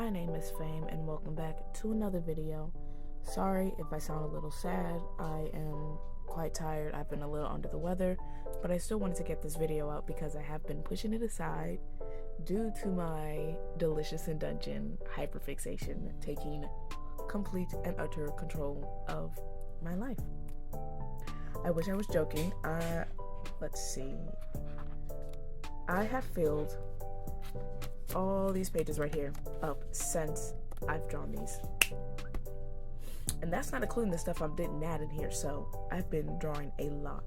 my name is Fame and welcome back to another video. Sorry if I sound a little sad, I am quite tired, I've been a little under the weather, but I still wanted to get this video out because I have been pushing it aside due to my Delicious in Dungeon hyperfixation taking complete and utter control of my life. I wish I was joking. Let's see. I have filled all these pages right here up since I've drawn these. And that's not including the stuff I didn't add in here, so I've been drawing a lot.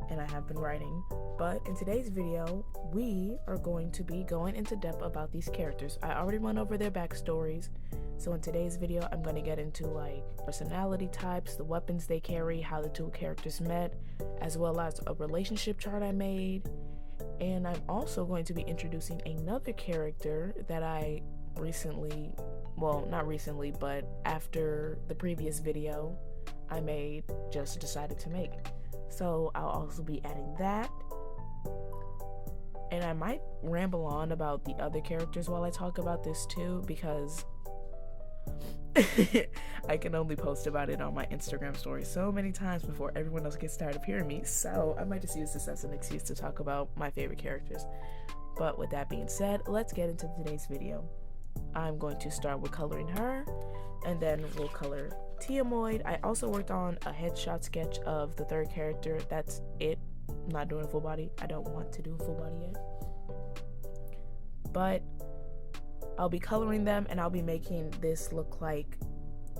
And I have been writing. But in today's video, we are going to be going into depth about these characters. I already went over their backstories. So in today's video, I'm going to get into like personality types, the weapons they carry, how the two characters met, as well as a relationship chart I made. And I'm also going to be introducing another character that I recently, well, not recently, but after the previous video I made, just decided to make. So I'll also be adding that. And I might ramble on about the other characters while I talk about this too, because I can only post about it on my Instagram story so many times before everyone else gets tired of hearing me, so I might just use this as an excuse to talk about my favorite characters. But with that being said, let's get into today's video. I'm going to start with coloring her, and then we'll color Tiamoid. I also worked on a headshot sketch of the third character. That's it. I'm not doing full body. I don't want to do full body yet. But I'll be coloring them, and I'll be making this look like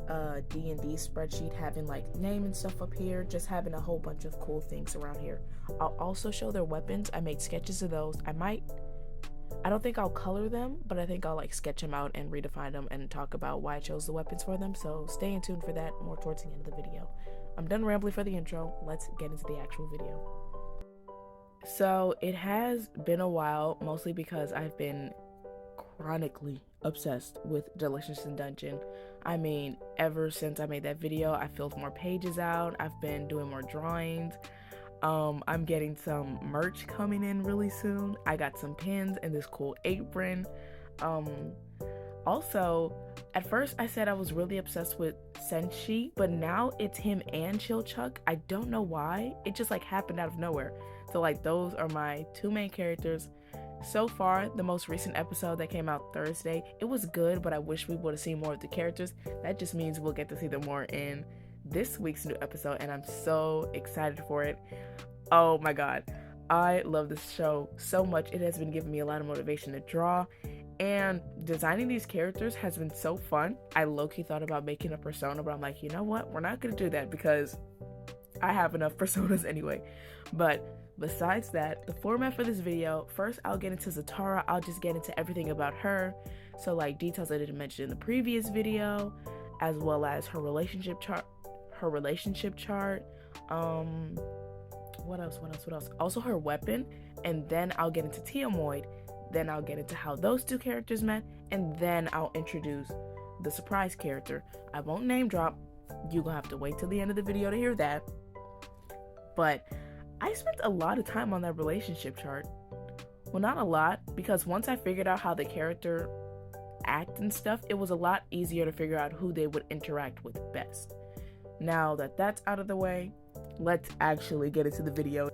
a D&D spreadsheet, having like name and stuff up here, just having a whole bunch of cool things around here. I'll also show their weapons. I made sketches of those. I don't think I'll color them, but I think I'll like sketch them out and redefine them and talk about why I chose the weapons for them. So stay in tune for that more towards the end of the video. I'm done rambling for the intro. Let's get into the actual video. So it has been a while, mostly because I've been chronically obsessed with Delicious in Dungeon. I mean, ever since I made that video, I filled more pages out. I've been doing more drawings. I'm getting some merch coming in really soon. I got some pins and this cool apron. Also, at first I said I was really obsessed with Senshi, but now it's him and Chilchuck. I don't know why. It just like happened out of nowhere. So like those are my two main characters. So far, the most recent episode that came out Thursday, it was good, but I wish we would have seen more of the characters. That just means we'll get to see them more in this week's new episode, and I'm so excited for it. Oh my god, I love this show so much. It has been giving me a lot of motivation to draw, and designing these characters has been so fun. I low-key thought about making a persona, but I'm like, you know what? We're not going to do that because I have enough personas anyway. But besides that, the format for this video, first I'll get into Zatara. I'll just get into everything about her. So like details I didn't mention in the previous video, as well as her relationship chart. What else? Also her weapon, and then I'll get into Tiamoid. Then I'll get into how those two characters met, and then I'll introduce the surprise character. I won't name drop. You're gonna have to wait till the end of the video to hear that. But I spent a lot of time on that relationship chart. Well, not a lot, because once I figured out how the character act and stuff, it was a lot easier to figure out who they would interact with best. Now that that's out of the way, let's actually get into the video.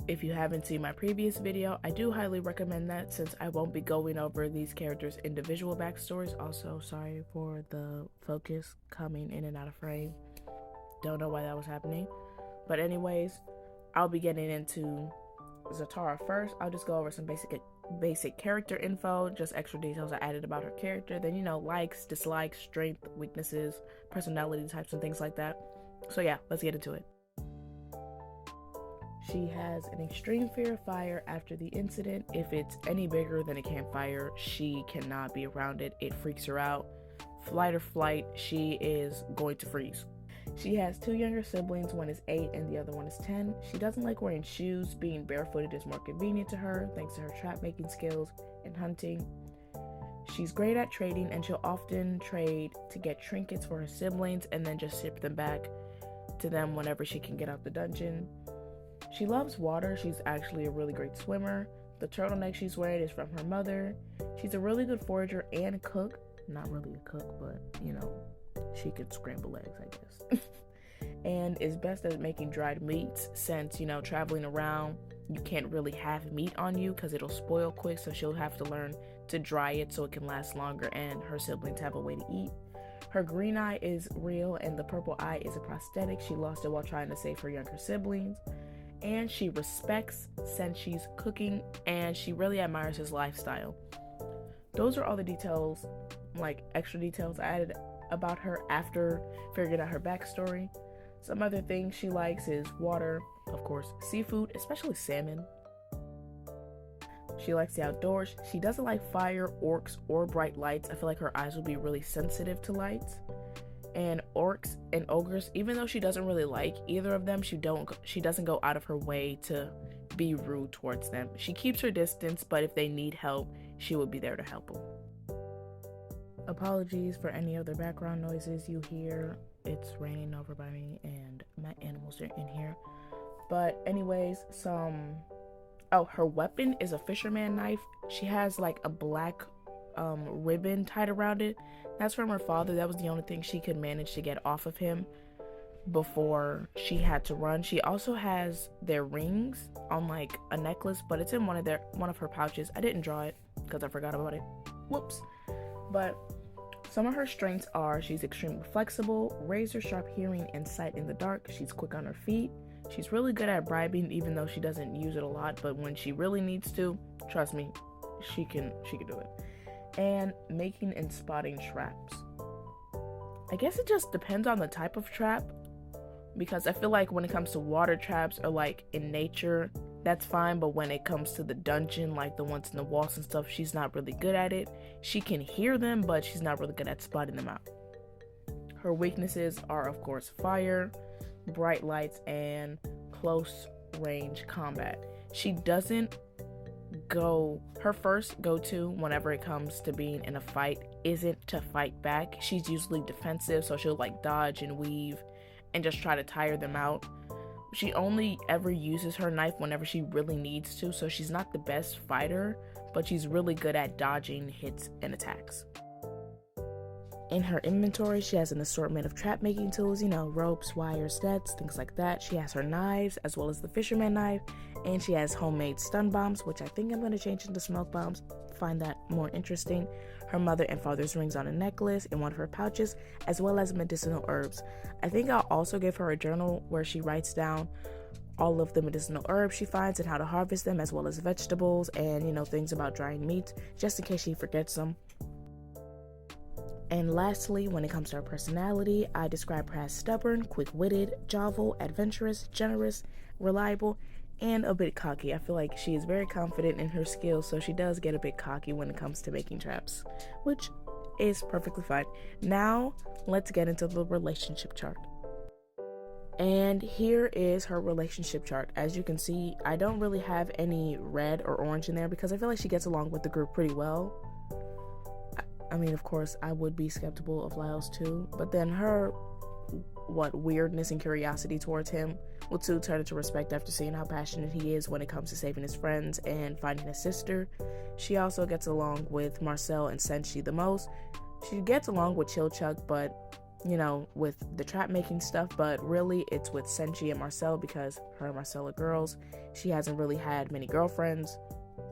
If you haven't seen my previous video, I do highly recommend that, since I won't be going over these characters' individual backstories. Also, sorry for the focus coming in and out of frame. Don't know why that was happening. But anyways, I'll be getting into Zatara first. I'll just go over some basic character info, just extra details I added about her character. Then, you know, likes, dislikes, strength, weaknesses, personality types, and things like that. So yeah, let's get into it. She has an extreme fear of fire after the incident. If it's any bigger than a campfire, she cannot be around it. It freaks her out. Flight or flight, she is going to freeze. She has two younger siblings, one is 8 and the other one is 10. She doesn't like wearing shoes. Being barefooted is more convenient to her thanks to her trap making skills and hunting. She's great at trading, and she'll often trade to get trinkets for her siblings and then just ship them back to them whenever she can get out the dungeon. She loves water. She's actually a really great swimmer. The turtleneck she's wearing is from her mother. She's a really good forager and cook. Not really a cook, but she could scramble eggs, I guess. And is best at making dried meats since, traveling around, you can't really have meat on you because it'll spoil quick. So she'll have to learn to dry it so it can last longer and her siblings have a way to eat. Her green eye is real and the purple eye is a prosthetic. She lost it while trying to save her younger siblings. And she respects Senshi's cooking and she really admires his lifestyle. Those are all the details, like extra details I added about her after figuring out her backstory. Some other things she likes is water, of course, seafood, especially salmon. She likes the outdoors. She doesn't like fire, orcs, or bright lights. I feel like her eyes will be really sensitive to lights. And orcs and ogres, even though she doesn't really like either of them, she doesn't go out of her way to be rude towards them. She keeps her distance, but if they need help, she will be there to help them. Apologies for any other background noises you hear. It's raining over by me and my animals are in here. But anyways, her weapon is a fisherman knife. She has like a black ribbon tied around it. That's from her father. That was the only thing she could manage to get off of him before she had to run. She also has their rings on like a necklace, but it's in one of her pouches. I didn't draw it because I forgot about it. Whoops. But some of her strengths are she's extremely flexible, razor sharp hearing and sight in the dark. She's quick on her feet. She's really good at bribing, even though she doesn't use it a lot, but when she really needs to, trust me, she can do it. And making and spotting traps. I guess it just depends on the type of trap, because I feel like when it comes to water traps or like in nature, that's fine, but when it comes to the dungeon, like the ones in the walls and stuff, she's not really good at it. She can hear them, but she's not really good at spotting them out. Her weaknesses are, of course, fire, bright lights, and close range combat. She doesn't her first go-to whenever it comes to being in a fight isn't to fight back. She's usually defensive, so she'll like dodge and weave and just try to tire them out. She only ever uses her knife whenever she really needs to, so she's not the best fighter, but she's really good at dodging hits and attacks. In her inventory, she has an assortment of trap making tools, ropes, wires, nets, things like that. She has her knives, as well as the fisherman knife, and she has homemade stun bombs, which I think I'm going to change into smoke bombs. Find that more interesting. Her mother and father's rings on a necklace in one of her pouches, as well as medicinal herbs. I think I'll also give her a journal where she writes down all of the medicinal herbs she finds and how to harvest them, as well as vegetables and, things about drying meat, just in case she forgets them. And lastly, when it comes to her personality, I describe her as stubborn, quick-witted, jovial, adventurous, generous, reliable, and a bit cocky. I feel like she is very confident in her skills, so she does get a bit cocky when it comes to making traps, which is perfectly fine. Now, let's get into the relationship chart. And here is her relationship chart. As you can see, I don't really have any red or orange in there because I feel like she gets along with the group pretty well. I mean, of course, I would be skeptical of Lyle's too, but then her, weirdness and curiosity towards him will too turn into respect after seeing how passionate he is when it comes to saving his friends and finding his sister. She also gets along with Marcel and Senshi the most. She gets along with Chilchuck, but, with the trap making stuff, but really it's with Senshi and Marcel because her and Marcel are girls. She hasn't really had many girlfriends,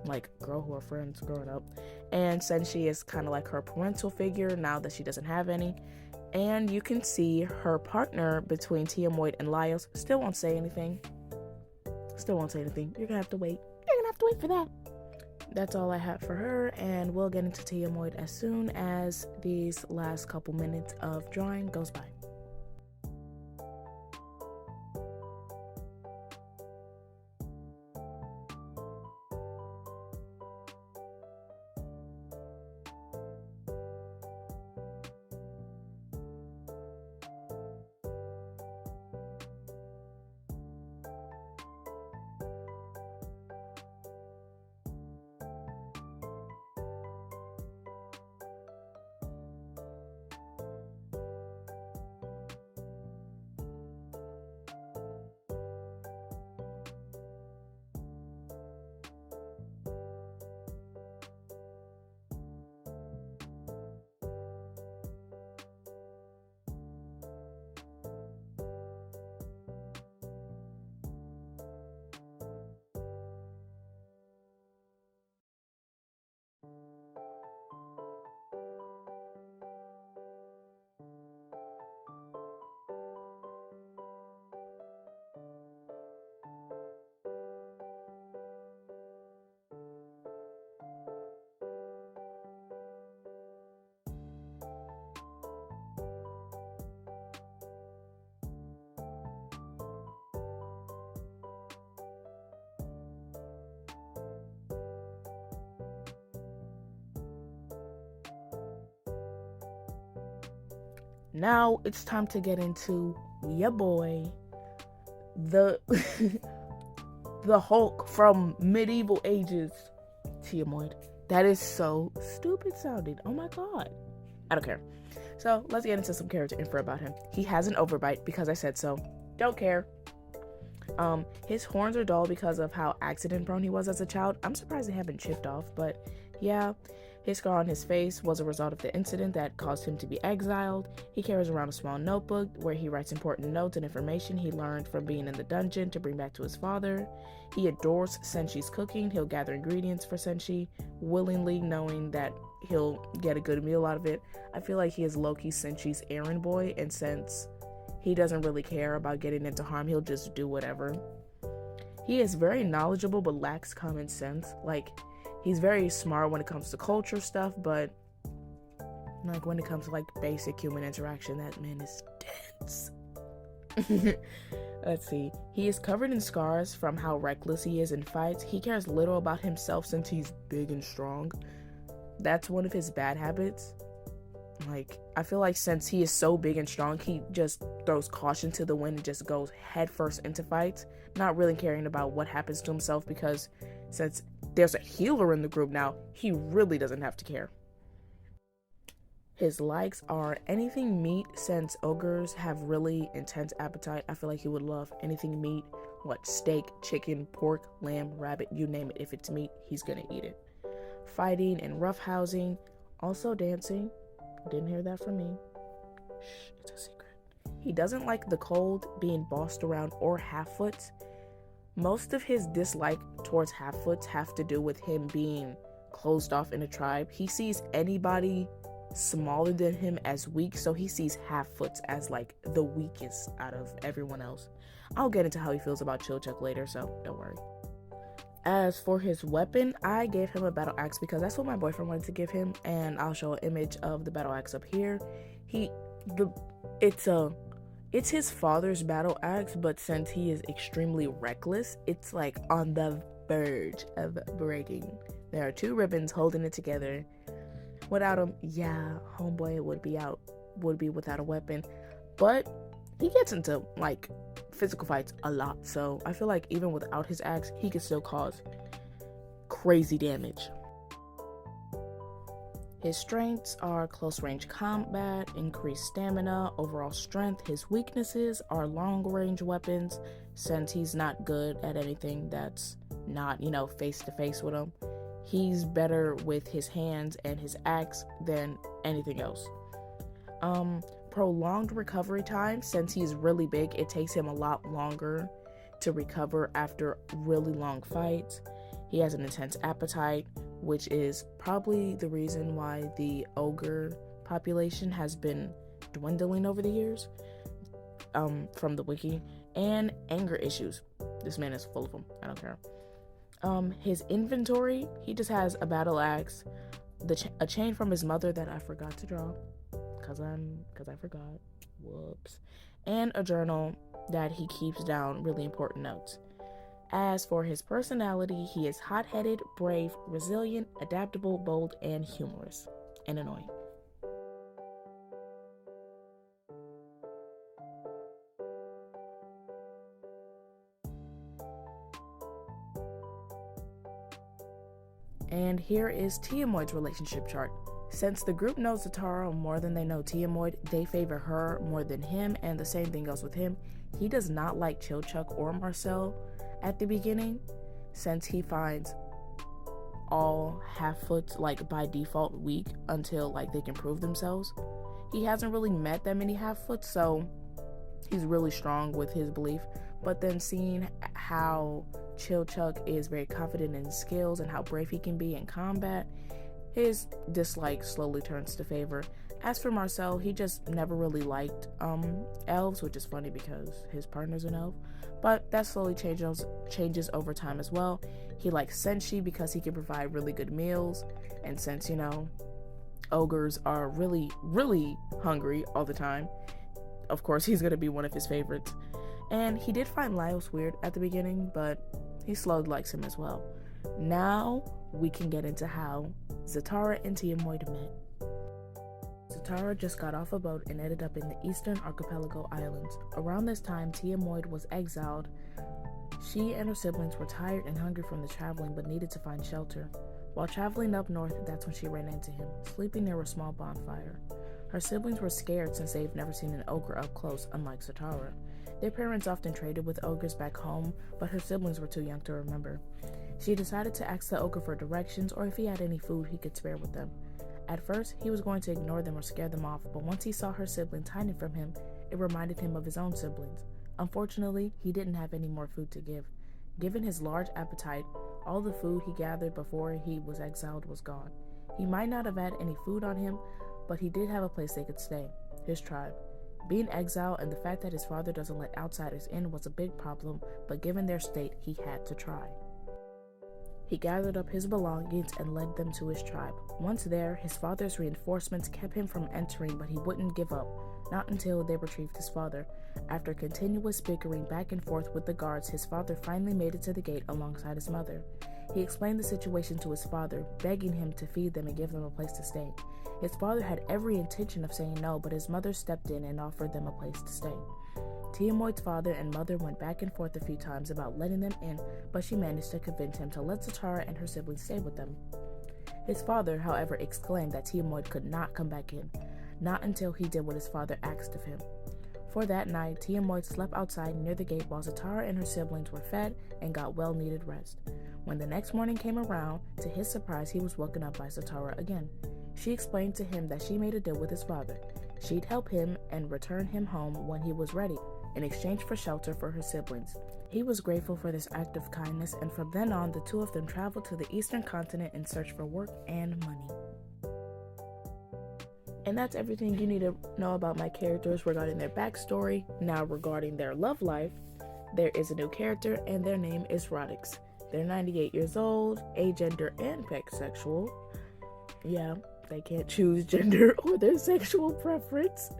like girl who are friends growing up, and Senshi is kind of like her parental figure now that she doesn't have any. And you can see her partner between Tiamoid and Laios still won't say anything. You're gonna have to wait for that. That's all I have for her, and we'll get into Tiamoid as soon as these last couple minutes of drawing goes by. Now it's time to get into ya boy, the the Hulk from medieval ages, Tiamoid. That is so stupid sounding. Oh my god. I don't care. So let's get into some character info about him. He has an overbite because I said so. Don't care. His horns are dull because of how accident prone he was as a child. I'm surprised they haven't chipped off, but yeah. His scar on his face was a result of the incident that caused him to be exiled. He carries around a small notebook where he writes important notes and information he learned from being in the dungeon to bring back to his father. He adores Senshi's cooking. He'll gather ingredients for Senshi, willingly knowing that he'll get a good meal out of it. I feel like he is low-key Senshi's errand boy, and since he doesn't really care about getting into harm, he'll just do whatever. He is very knowledgeable but lacks common sense. Like, he's very smart when it comes to culture stuff, but like when it comes to like basic human interaction, that man is dense. Let's see. He is covered in scars from how reckless he is in fights. He cares little about himself since he's big and strong. That's one of his bad habits. Like, I feel like since he is so big and strong, he just throws caution to the wind and just goes headfirst into fights, not really caring about what happens to himself, because since there's a healer in the group now, he really doesn't have to care. His likes are anything meat, since ogres have really intense appetite. I feel like he would love anything meat. What, steak, chicken, pork, lamb, rabbit, you name it. If it's meat, he's gonna eat it. Fighting and roughhousing, also dancing. Didn't hear that from me. Shh, it's a secret. He doesn't like the cold, being bossed around, or half-foots. Most of his dislike towards half-foots have to do with him being closed off in a tribe. He sees anybody smaller than him as weak, so he sees half-foots as like the weakest out of everyone else. I'll get into how he feels about Chillchuck later, so don't worry. As for his weapon, I gave him a battle axe because that's what my boyfriend wanted to give him, and I'll show an image of the battle axe up here. It's his father's battle axe, but since he is extremely reckless, it's like on the verge of breaking. There are two ribbons holding it together. Without him, yeah, homeboy would be without a weapon, but he gets into like physical fights a lot, so I feel like even without his axe, he can still cause crazy damage. His strengths are close range combat, increased stamina, overall strength. His weaknesses are long range weapons, since he's not good at anything that's not, face to face with him. He's better with his hands and his axe than anything else. Prolonged recovery time, since he's really big, it takes him a lot longer to recover after really long fights. He has an intense appetite, which is probably the reason why the ogre population has been dwindling over the years, from the wiki. And anger issues. This man is full of them. I don't care. His inventory, he just has a battle axe, a chain from his mother that I forgot to draw, because I forgot. Whoops. And a journal that he keeps down really important notes. As for his personality, he is hot-headed, brave, resilient, adaptable, bold, and humorous, and annoying. And here is Tiamoid's relationship chart. Since the group knows Zatara more than they know Tiamoid, they favor her more than him, and the same thing goes with him. He does not like Chillchuck or Marcel at the beginning, since he finds all half-foots like by default weak until like they can prove themselves. He hasn't really met that many half-foots, so he's really strong with his belief. But then seeing how Chillchuck is very confident in his skills and how brave he can be in combat, his dislike slowly turns to favor. As for Marcel, he just never really liked elves, which is funny because his partner's an elf, but that slowly changes over time as well. He likes Senshi because he can provide really good meals, and since, ogres are really, really hungry all the time, of course he's going to be one of his favorites. And he did find Laios weird at the beginning, but he slowly likes him as well. Now we can get into how Zatara and Tiamoid met. Zatara just got off a boat and ended up in the Eastern Archipelago Islands. Around this time, Tiamoid was exiled. She and her siblings were tired and hungry from the traveling but needed to find shelter. While traveling up north, that's when she ran into him, sleeping near a small bonfire. Her siblings were scared since they've never seen an ogre up close, unlike Zatara. Their parents often traded with ogres back home, but her siblings were too young to remember. She decided to ask the ogre for directions or if he had any food he could spare with them. At first, he was going to ignore them or scare them off, but once he saw her siblings hiding from him, it reminded him of his own siblings. Unfortunately, he didn't have any more food to give. Given his large appetite, all the food he gathered before he was exiled was gone. He might not have had any food on him, but he did have a place they could stay, his tribe. Being exiled and the fact that his father doesn't let outsiders in was a big problem, but given their state, he had to try. He gathered up his belongings and led them to his tribe. Once there, his father's reinforcements kept him from entering, but he wouldn't give up, not until they retrieved his father. After continuous bickering back and forth with the guards, his father finally made it to the gate alongside his mother. He explained the situation to his father, begging him to feed them and give them a place to stay. His father had every intention of saying no, but his mother stepped in and offered them a place to stay. Tiamoid's father and mother went back and forth a few times about letting them in, but she managed to convince him to let Zatara and her siblings stay with them. His father, however, exclaimed that Tiamoid could not come back in, not until he did what his father asked of him. For that night, Tiamoid slept outside near the gate while Zatara and her siblings were fed and got well-needed rest. When the next morning came around, to his surprise, he was woken up by Zatara again. She explained to him that she made a deal with his father. She'd help him and return him home when he was ready, in exchange for shelter for her siblings. He was grateful for this act of kindness, and from then on, the two of them traveled to the eastern continent in search for work and money. And that's everything you need to know about my characters regarding their backstory. Now, regarding their love life, there is a new character, and their name is Radix. They're 98 years old, agender, and pansexual. Yeah, they can't choose gender or their sexual preference.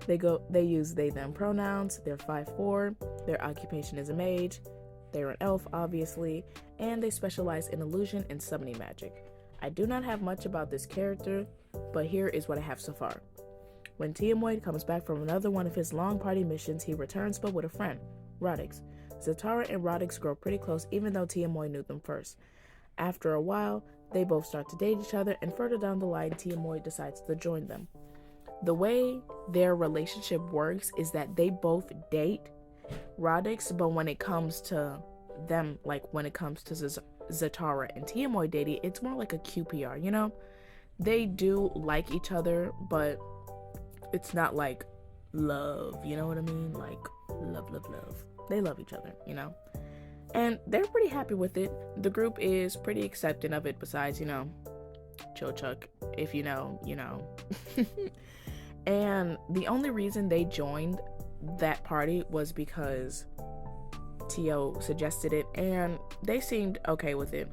They use they them pronouns. They're 5'4", their occupation is a mage, they're an elf obviously, and they specialize in illusion and summoning magic. I do not have much about this character, but here is what I have so far. When Tiamoid comes back from another one of his long party missions, he returns but with a friend, Radix. Zatara and Radix grow pretty close even though Tiamoid knew them first. After a while, they both start to date each other, and further down the line, Tiamoid decides to join them. The way their relationship works is that they both date Radix, but when it comes to them, like when it comes to Zatara and Tiamoid dating, it's more like a QPR, you know? They do like each other, but it's not like love, you know what I mean? Like love. They love each other, you know? And they're pretty happy with it. The group is pretty accepting of it, besides, you know, Cho-Chuck. If you know, you know. And the only reason they joined that party was because Tio suggested it, and they seemed okay with it.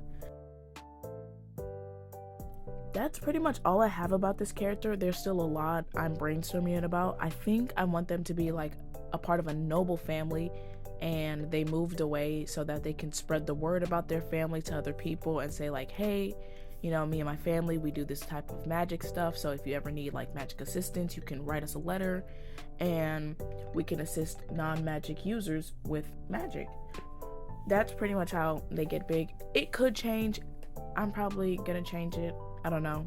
That's pretty much all I have about this character. There's still a lot I'm brainstorming it about. I think I want them to be like a part of a noble family, and they moved away so that they can spread the word about their family to other people and say like, hey, you know, me and my family, we do this type of magic stuff, so if you ever need like magic assistance, you can write us a letter and we can assist non-magic users with magic. That's pretty much how they get big. It could change. I'm probably gonna change it, I don't know.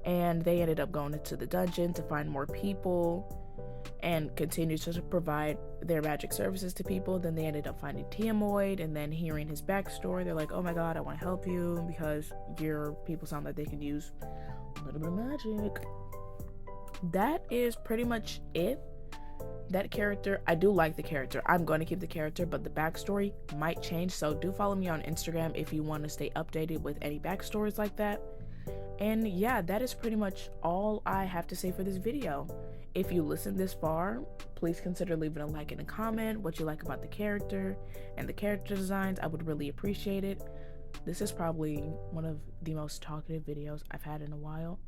And they ended up going into the dungeon to find more people and continue to provide their magic services to people. Then they ended up finding Tiamoid, and then hearing his backstory, they're like, oh my god, I want to help you because your people sound like they could use a little bit of magic. That is pretty much it. That character, I do like the character. I'm going to keep the character, but the backstory might change, so do follow me on Instagram if you want to stay updated with any backstories like that. And yeah, that is pretty much all I have to say for this video. If you listened this far, please consider leaving a like and a comment what you like about the character and the character designs. I would really appreciate it. This is probably one of the most talkative videos I've had in a while.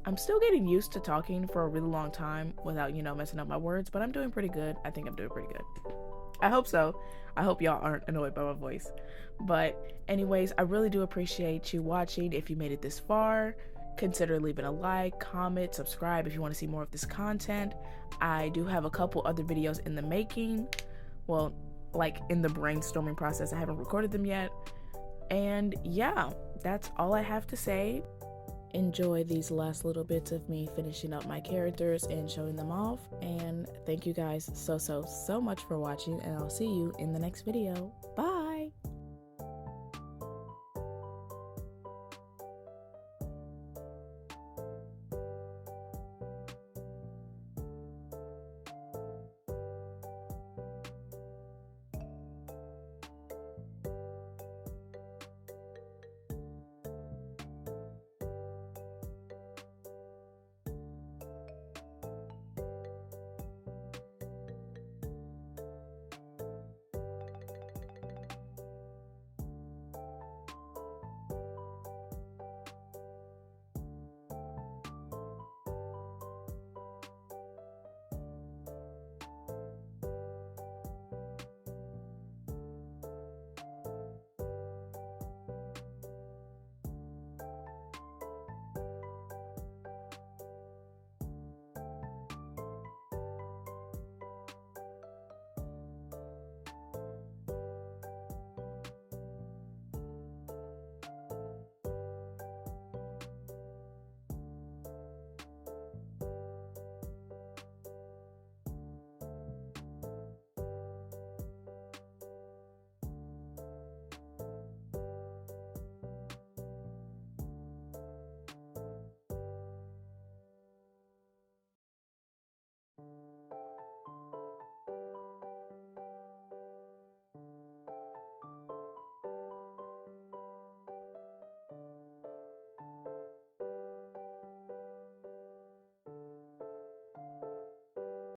I'm still getting used to talking for a really long time without, you know, messing up my words, but I'm doing pretty good. I think I'm doing pretty good. I hope so. I hope y'all aren't annoyed by my voice. But anyways, I really do appreciate you watching if you made it this far. consider leaving a like, comment, subscribe if you want to see more of this content. I do have a couple other videos in the making. Well, like in the brainstorming process. I haven't recorded them yet. And yeah, that's all I have to say. Enjoy these last little bits of me finishing up my characters and showing them off. And thank you guys so much for watching, and I'll see you in the next video. Bye!